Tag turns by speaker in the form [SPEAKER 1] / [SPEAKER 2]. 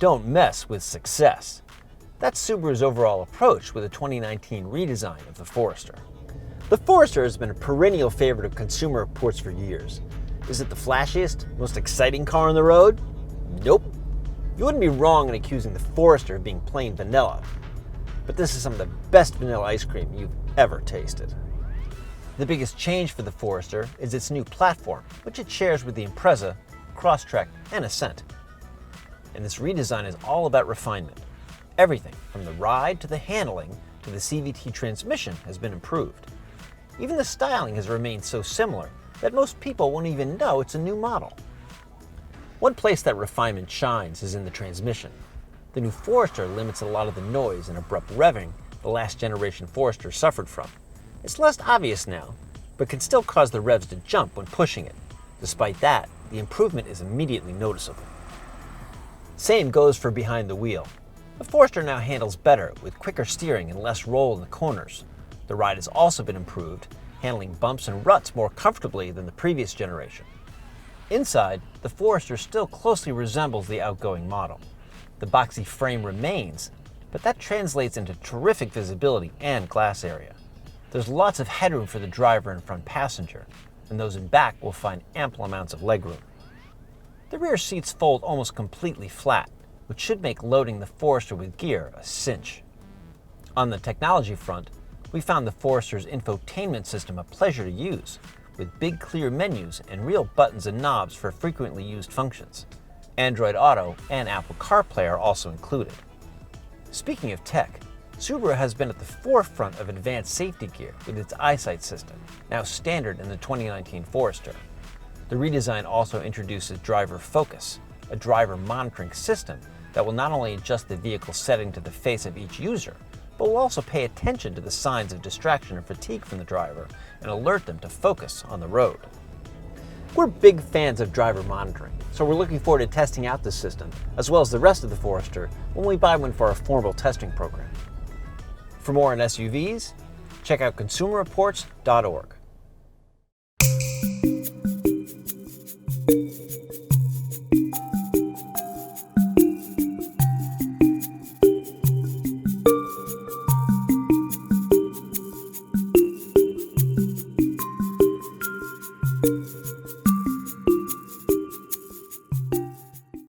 [SPEAKER 1] don't mess with success. That's Subaru's overall approach with the 2019 redesign of the Forester. The Forester has been a perennial favorite of Consumer Reports for years. Is it the flashiest, most exciting car on the road? Nope. You wouldn't be wrong in accusing the Forester of being plain vanilla. But this is some of the best vanilla ice cream you've ever tasted. The biggest change for the Forester is its new platform, which it shares with the Impreza, Crosstrek, and Ascent. And this redesign is all about refinement. Everything from the ride to the handling to the CVT transmission has been improved. Even the styling has remained so similar that most people won't even know it's a new model. One place that refinement shines is in the transmission. The new Forester limits a lot of the noise and abrupt revving the last generation Forester suffered from. It's less obvious now, but can still cause the revs to jump when pushing it. Despite that, the improvement is immediately noticeable. Same goes for behind the wheel. The Forester now handles better with quicker steering and less roll in the corners. The ride has also been improved, handling bumps and ruts more comfortably than the previous generation. Inside, the Forester still closely resembles the outgoing model. The boxy frame remains, but that translates into terrific visibility and glass area. There's lots of headroom for the driver and front passenger, and those in back will find ample amounts of legroom. The rear seats fold almost completely flat, which should make loading the Forester with gear a cinch. On the technology front, we found the Forester's infotainment system a pleasure to use, with big clear menus and real buttons and knobs for frequently used functions. Android Auto and Apple CarPlay are also included. Speaking of tech, Subaru has been at the forefront of advanced safety gear with its EyeSight system, now standard in the 2019 Forester. The redesign also introduces Driver Focus, a driver monitoring system that will not only adjust the vehicle setting to the face of each user, but will also pay attention to the signs of distraction or fatigue from the driver and alert them to focus on the road. We're big fans of driver monitoring, so we're looking forward to testing out this system, as well as the rest of the Forester, when we buy one for our formal testing program. For more on SUVs, check out consumerreports.org.